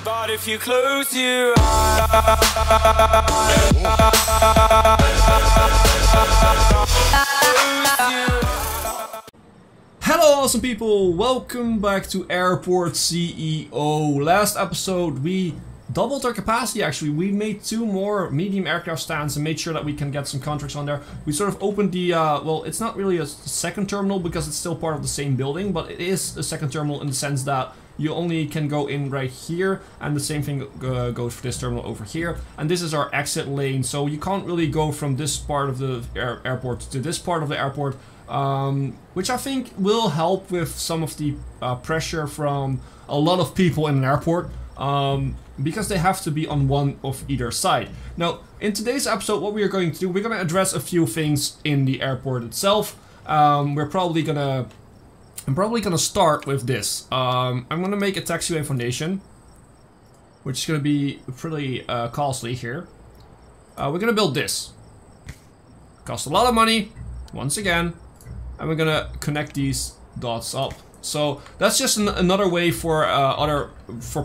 But if you close your eyes, hello awesome people, welcome back to Airport CEO. Last episode we doubled our capacity actually. We made 2 more medium aircraft stands and made sure that we can get some contracts on there. We sort of opened the, well, it's not really a second terminal because it's still part of the same building, but it is a second terminal in the sense that you only can go in right here, and the same thing goes for this terminal over here. And this is our exit lane, so you can't really go from this part of the airport to this part of the airport, which I think will help with some of the pressure from a lot of people in an airport, because they have to be on one of either side. Now, in today's episode, what we are going to do, we're going to address a few things in the airport itself. I'm probably gonna start with this. I'm gonna make a taxiway foundation, which is gonna be pretty costly here. We're gonna build this. Cost a lot of money, once again, and we're gonna connect these dots up. So that's just another way for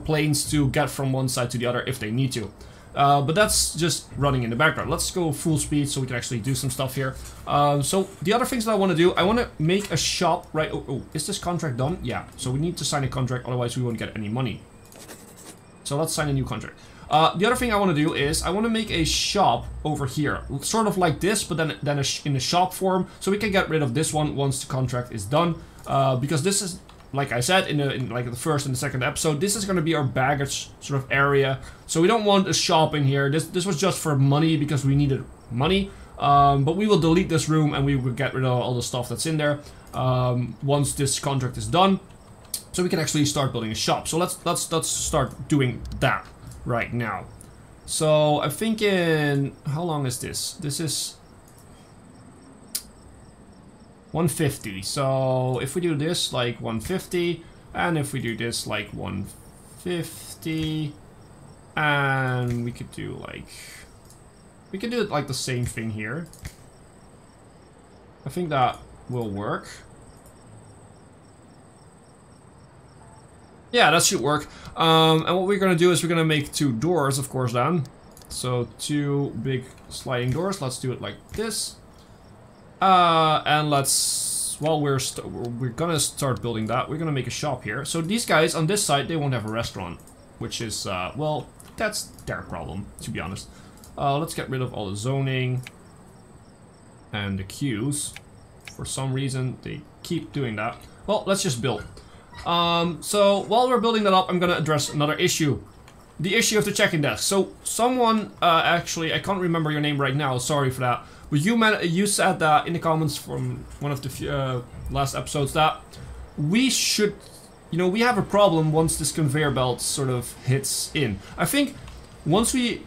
planes to get from one side to the other if they need to. But that's just running in the background. Let's go full speed so we can actually do some stuff here. So the other things that I want to do, I want to make a shop, right? Oh, is this contract done? Yeah, so we need to sign a contract, otherwise we won't get any money. So let's sign a new contract. The other thing I want to do is I want to make a shop over here, sort of like this, but then in a shop form, so we can get rid of this one once the contract is done. Because this is, like I said in like the first and the second episode, this is going to be our baggage sort of area. So we don't want a shop in here. This was just for money because we needed money. But we will delete this room and we will get rid of all the stuff that's in there once this contract is done. So we can actually start building a shop. So let's start doing that right now. So I'm thinking, how long is this? This is 150. So if we do this like 150, and if we do this like 150, and we could do it like the same thing here. I think that will work. Yeah, that should work. And what we're gonna do is we're gonna make 2 doors, of course, then. So 2 big sliding doors. Let's do it like this. And let's, well, we're gonna start building that. We're gonna make a shop here. So these guys on this side, they won't have a restaurant, which is, well, that's their problem, to be honest. Let's get rid of all the zoning and the queues. For some reason, they keep doing that. Well, let's just build. So while we're building that up, I'm gonna address another issue. The issue of the check-in desk. So someone, actually, I can't remember your name right now, sorry for that. But you said that in the comments from one of the last episodes that we should, you know, we have a problem once this conveyor belt sort of hits in. I think once we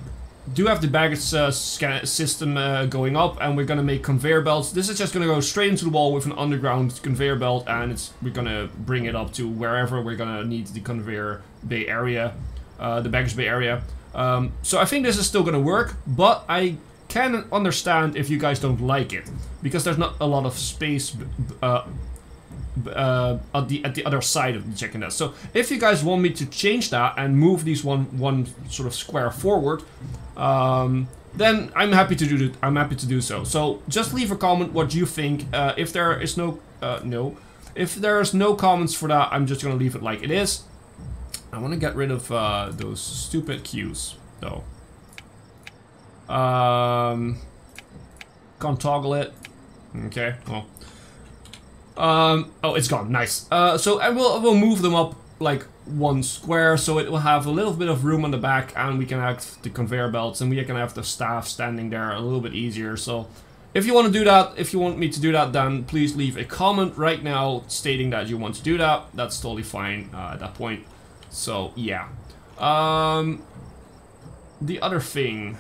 do have the baggage system going up and we're gonna make conveyor belts, this is just gonna go straight into the wall with an underground conveyor belt, and we're gonna bring it up to wherever we're gonna need the conveyor bay area, the baggage bay area. So I think this is still gonna work, but I can understand if you guys don't like it, because there's not a lot of space at the other side of the check-in desk. So if you guys want me to change that and move these one sort of square forward, then I'm happy to do that. I'm happy to do so. So just leave a comment what you think. If there is if there's no comments for that, I'm just gonna leave it like it is. I want to get rid of those stupid queues though. Can't toggle it. Okay, well. Oh, it's gone. Nice. So I will move them up like 1 square, so it will have a little bit of room on the back, and we can have the conveyor belts, and we can have the staff standing there a little bit easier. So if you want to do that, if you want me to do that, then please leave a comment right now stating that you want to do that. That's totally fine at that point. So yeah. The other thing,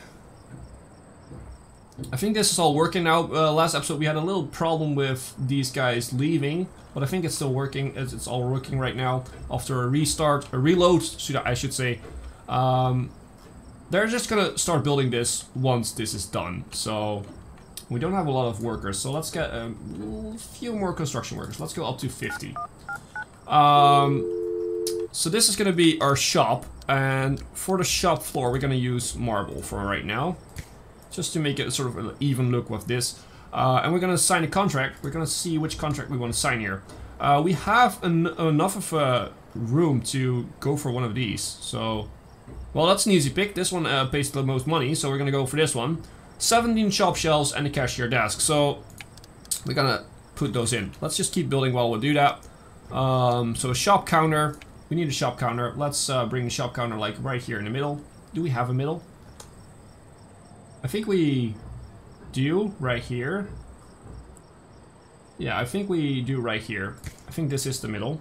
I think this is all working now. Last episode we had a little problem with these guys leaving, but I think it's still working. It's all working right now after a reload, I should say. They're just gonna start building this once this is done. So we don't have a lot of workers, so let's get a few more construction workers. Let's go up to 50. So this is gonna be our shop, And for the shop floor, we're gonna use marble for right now, just to make it sort of an even look with this. And we're gonna sign a contract. We're gonna see which contract we want to sign here. We have enough of a room to go for one of these. So, well, that's an easy pick. This one pays the most money, so we're gonna go for this one. 17 shop shelves and a cashier desk. So we're gonna put those in. Let's just keep building while we do that. So a shop counter. We need a shop counter. Let's bring the shop counter like right here in the middle. Do we have a middle? I think we do right here. Yeah, I think we do right here. I think this is the middle.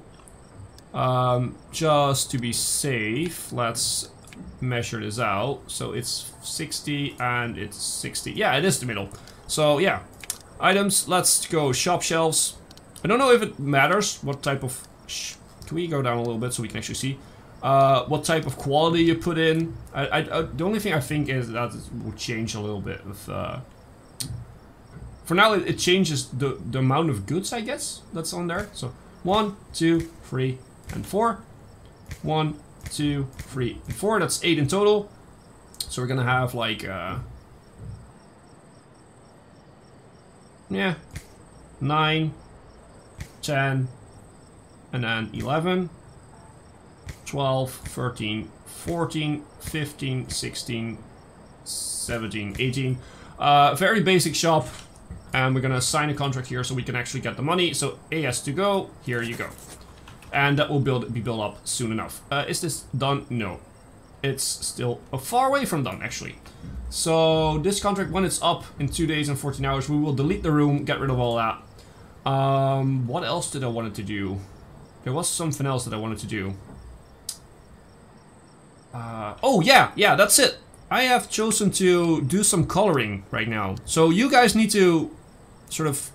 Just to be safe, let's measure this out. So it's 60 and it's 60. Yeah, it is the middle. So yeah, items. Let's go shop shelves. I don't know if it matters what type of. Can we go down a little bit so we can actually see what type of quality you put in? The only thing I think is that it will change a little bit with. For now, it changes the amount of goods, I guess, that's on there. So 1, 2, 3, and 4. 1, 2, 3, and 4. That's 8 in total. So we're gonna have like yeah, 9, 10, and then 11, 12, 13, 14, 15, 16, 17, 18. Very basic shop. And we're gonna sign a contract here so we can actually get the money. So A has to go, here you go. And that will be built up soon enough. Is this done? No. It's still far away from done, actually. So this contract, when it's up in 2 days and 14 hours, we will delete the room, get rid of all that. What else did I want to do? There was something else that I wanted to do. Oh yeah, that's it. I have chosen to do some coloring right now. So you guys need to sort of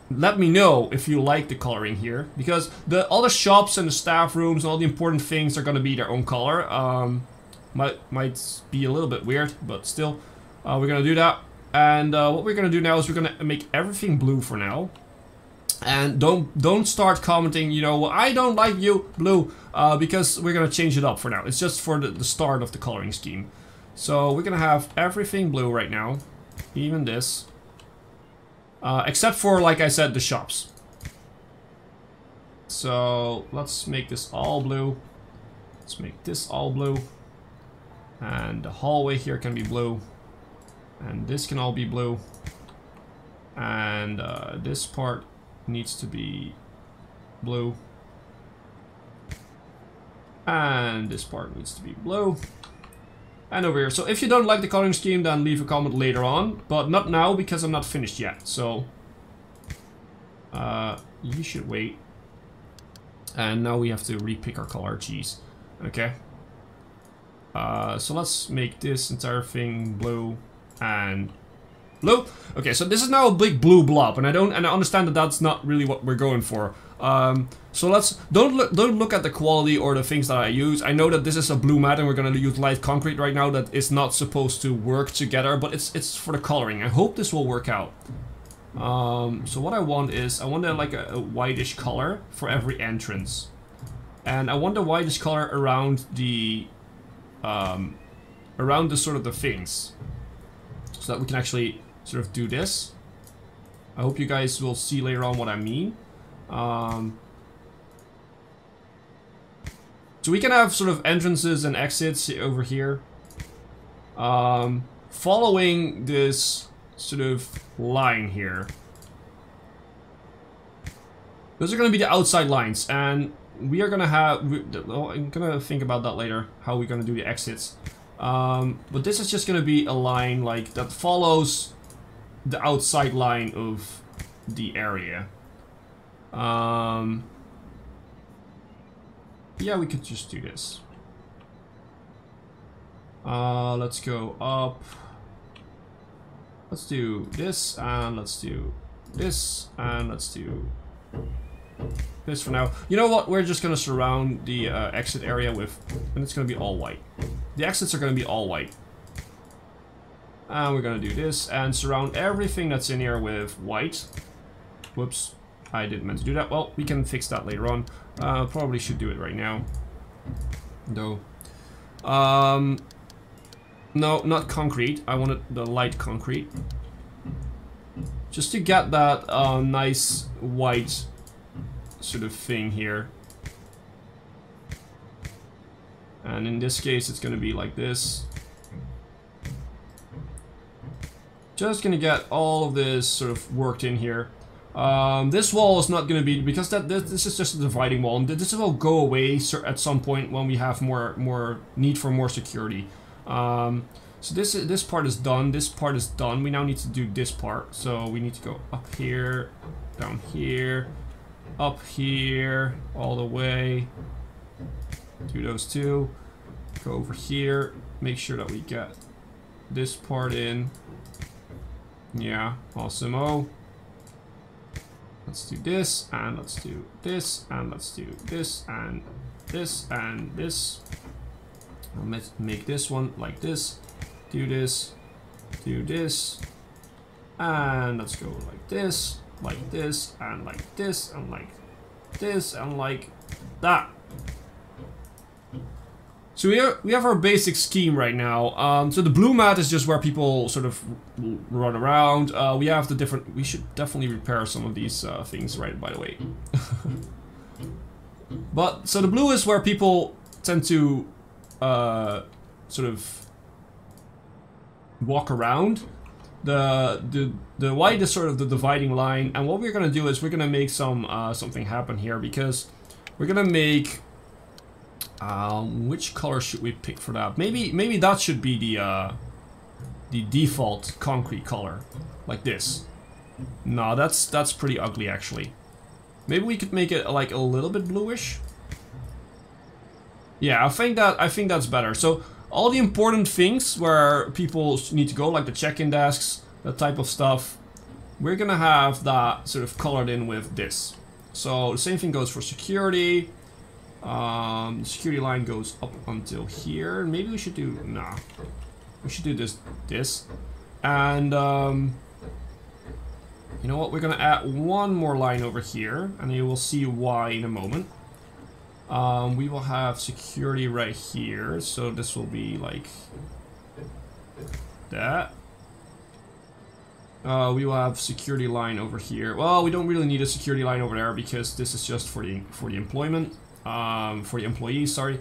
let me know if you like the coloring here, because all the shops and the staff rooms and all the important things are going to be their own color. Might be a little bit weird, but still, we're going to do that. And what we're going to do now is we're going to make everything blue for now. And don't start commenting, you know, I don't like you blue, because we're gonna change it up for now. It's just for the start of the coloring scheme. So we're gonna have everything blue right now, even this, except for, like I said, the shops. So let's make this all blue. Let's make this all blue, and the hallway here can be blue, and this can all be blue, and this part needs to be blue, and this part needs to be blue, and over here. So if you don't like the coloring scheme, then leave a comment later on, but not now because I'm not finished yet. So you should wait. And now we have to repick our color. Jeez. Okay. So let's make this entire thing blue and blue. Okay, so this is now a big blue blob, and I understand that that's not really what we're going for. So don't look at the quality or the things that I use. I know that this is a blue mat, and we're gonna use light concrete right now that is not supposed to work together, but it's for the coloring. I hope this will work out. So what I want is like a whitish color for every entrance, and I want a whitish color around the sort of the things, so that we can actually sort of do this. I hope you guys will see later on what I mean. So we can have sort of entrances and exits over here, following this sort of line here. Those are going to be the outside lines, and we are going to have... I'm going to think about that later, how we're going to do the exits. But this is just going to be a line like that follows the outside line of the area. Yeah, we could just do this. Let's go up. Let's do this, and let's do this, and let's do this for now. You know what? We're just gonna surround the exit area with, and it's gonna be all white. The exits are gonna be all white. And we're gonna do this and surround everything that's in here with white. Whoops, I didn't meant to do that. Well, we can fix that later on. Probably should do it right now. No. No, not concrete. I wanted the light concrete. Just to get that nice white sort of thing here. And in this case, it's gonna be like this. Just gonna get all of this sort of worked in here. This wall is not gonna be, because this is just a dividing wall, and this will go away at some point when we have more need for more security. So this part is done. This part is done. We now need to do this part. So we need to go up here, down here, up here, all the way. Do those two. Go over here. Make sure that we get this part in. Yeah, awesome-o. Let's do this, and let's do this, and let's do this, and this, and this. Let's make this one like this. Do this, and let's go like this, and like this, and like this, and like that. So we have our basic scheme right now. So the blue mat is just where people sort of run around. We have the different. We should definitely repair some of these things, right? By the way. But so the blue is where people tend to sort of walk around. The white is sort of the dividing line, and what we're gonna do is we're gonna make something happen here, because we're gonna make which color should we pick for that? Maybe that should be the default concrete color, like this. No, that's pretty ugly actually. Maybe we could make it like a little bit bluish. Yeah, I think that's better. So all the important things where people need to go, like the check-in desks, that type of stuff, we're gonna have that sort of colored in with this. So the same thing goes for security. The security line goes up until here. Maybe we should do, nah, we should do this. And you know what, we're gonna add one more line over here, and you will see why in a moment. We will have security right here, so this will be like that. We will have security line over here. Well, we don't really need a security line over there because this is just for the employment, for the employees. Sorry.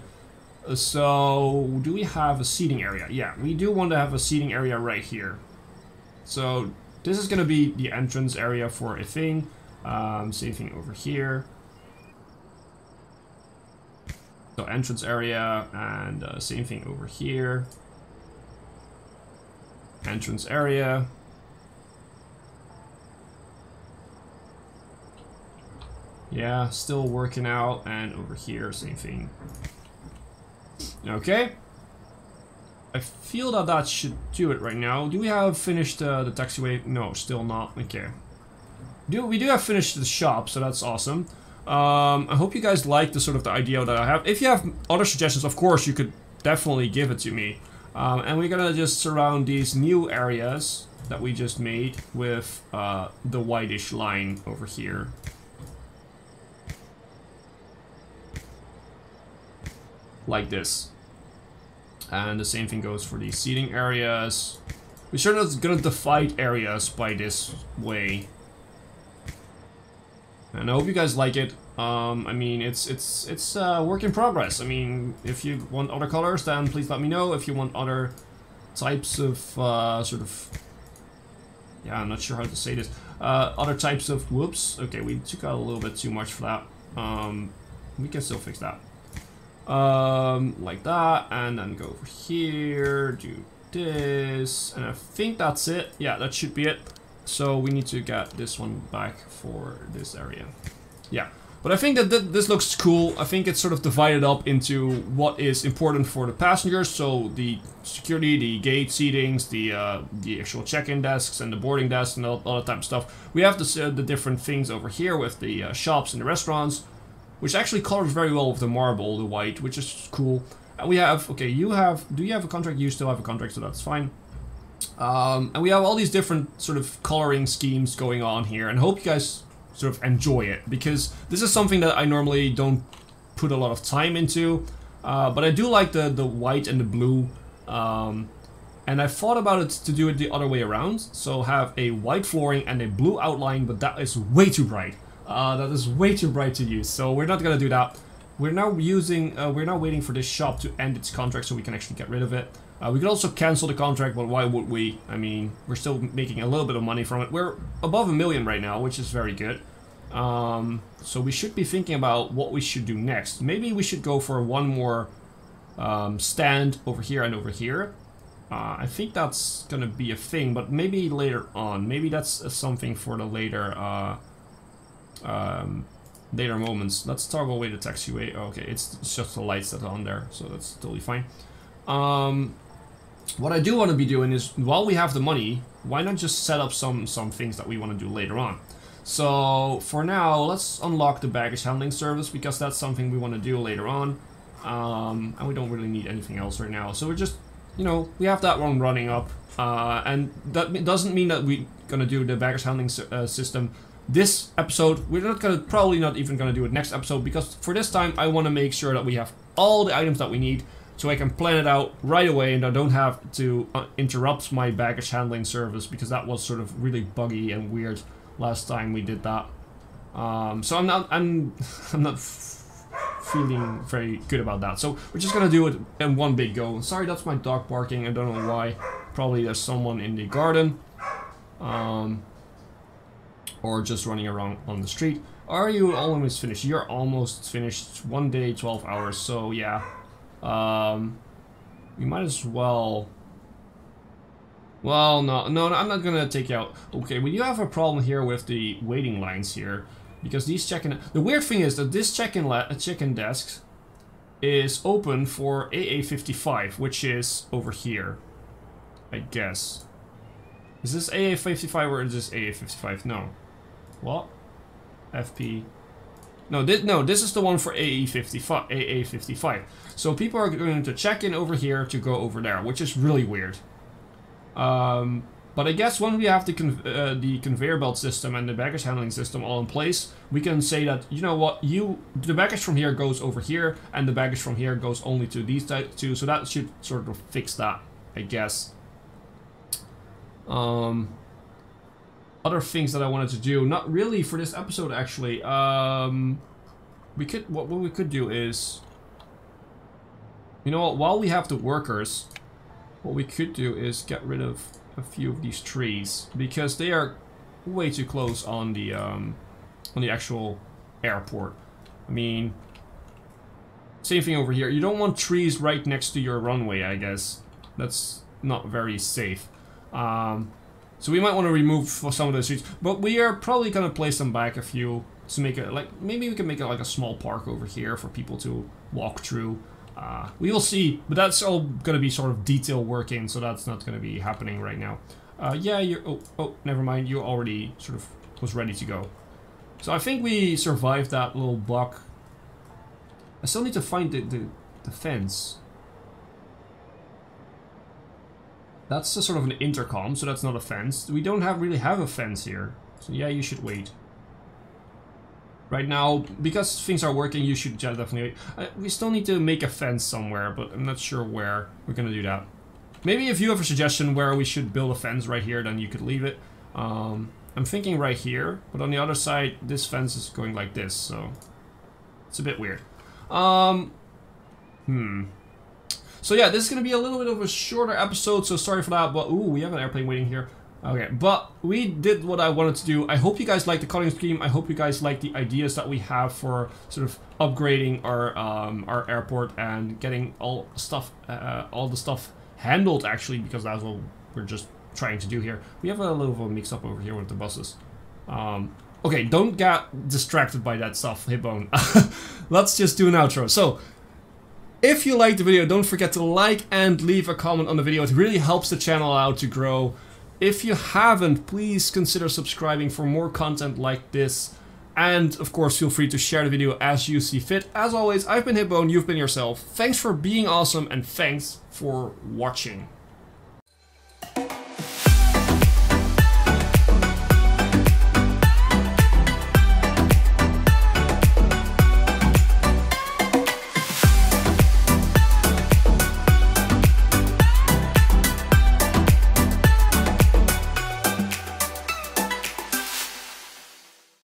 So, do we have a seating area? Yeah, we do want to have a seating area right here. So this is going to be the entrance area for a thing. Same thing over here. So entrance area, and same thing over here. Entrance area. Yeah, still working out, and over here, same thing. Okay. I feel that should do it right now. Do we have finished the taxiway? No, still not. Okay. We do have finished the shop, so that's awesome. I hope you guys like the sort of the idea that I have. If you have other suggestions, of course, you could definitely give it to me. And we're gonna just surround these new areas that we just made with the whitish line over here. Like this. And the same thing goes for the seating areas. We're sure not gonna divide areas by this way. And I hope you guys like it. I mean, it's a work in progress. I mean, if you want other colors, then please let me know. If you want other types of sort of, yeah, I'm not sure how to say this. Other types of, whoops. Okay, we took out a little bit too much for that. We can still fix that. Like that, and then go over here, do this, and I think that's it. Yeah, that should be it. So we need to get this one back for this area. Yeah, but I think that this looks cool. I think it's sort of divided up into what is important for the passengers. So the security, the gate seatings, the actual check-in desks and the boarding desks and all that type of stuff. We have the different things over here with the shops and the restaurants, which actually colors very well with the marble, the white, which is cool. And we have, okay, do you have a contract? You still have a contract, so that's fine. And we have all these different sort of coloring schemes going on here, and hope you guys sort of enjoy it, because this is something that I normally don't put a lot of time into. But I do like the white and the blue. And I thought about it to do it the other way around. So have a white flooring and a blue outline, but that is way too bright. That is way too bright to use. So we're not gonna do that. We're now waiting for this shop to end its contract so we can actually get rid of it. We could also cancel the contract, but why would we? I mean, we're still making a little bit of money from it. We're above 1 million right now, which is very good. So we should be thinking about what we should do next. Maybe we should go for one more stand over here and over here. I think that's gonna be a thing, but maybe later on. Maybe that's something for the later later moments. Let's toggle away the taxiway. Okay, it's just the lights that are on there, so that's totally fine. What I do want to be doing is, while we have the money, why not just set up some things that we want to do later on. So for now, let's unlock the baggage handling service, because that's something we want to do later on. And we don't really need anything else right now. So we're just, you know, we have that one running up. And that doesn't mean that we're gonna do the baggage handling system this episode. We're not gonna, probably not even gonna do it next episode, because for this time I want to make sure that we have all the items that we need, so I can plan it out right away and I don't have to interrupt my baggage handling service, because that was sort of really buggy and weird last time we did that. So I'm not feeling very good about that. So we're just gonna do it in one big go. Sorry, that's my dog barking. I don't know why. Probably there's someone in the garden, or just running around on the street. Are you almost finished? You're almost finished. 1 day, 12 hours. So yeah. We might as well. Well, no, I'm not gonna take you out. Okay, we do have a problem here with the waiting lines here, because these check-in. The weird thing is that this check-in desk is open for AA55, which is over here, I guess. Is this AA55 or is this AA55? No. What? FP. No, this is the one for AA55. So people are going to check in over here to go over there, which is really weird. But I guess when we have the conveyor belt system and the baggage handling system all in place, we can say that, you know what, the baggage from here goes over here, and the baggage from here goes only to these two. So that should sort of fix that, I guess. Other things that I wanted to do, not really for this episode actually. What we could do is, you know what, while we have the workers, what we could do is get rid of a few of these trees, because they are way too close on the actual airport. I mean, same thing over here. You don't want trees right next to your runway, I guess. That's not very safe. So we might want to remove some of those trees, but we are probably gonna place them back a few to make it like, maybe we can make it like a small park over here for people to walk through. We will see, but that's all gonna be sort of detail working, so that's not gonna be happening right now. Yeah, you're, oh, never mind, you already sort of was ready to go. So I think we survived that little block. I still need to find the fence. That's a sort of an intercom, so that's not a fence. We don't really have a fence here, so yeah, you should wait. Right now, because things are working, you should definitely wait. We still need to make a fence somewhere, but I'm not sure where we're gonna do that. Maybe if you have a suggestion where we should build a fence right here, then you could leave it. I'm thinking right here, but on the other side, this fence is going like this, so it's a bit weird. So yeah, this is gonna be a little bit of a shorter episode, so sorry for that, but ooh, we have an airplane waiting here. Okay, but we did what I wanted to do. I hope you guys like the coloring scheme. I hope you guys like the ideas that we have for sort of upgrading our airport and getting all the stuff handled, actually, because that's what we're just trying to do here. We have a little of a mix-up over here with the buses. Okay, don't get distracted by that stuff, Hipbone. Let's just do an outro. So, if you liked the video, don't forget to like and leave a comment on the video. It really helps the channel out to grow. If you haven't, please consider subscribing for more content like this. And, of course, feel free to share the video as you see fit. As always, I've been Hipbone, you've been yourself. Thanks for being awesome, and thanks for watching.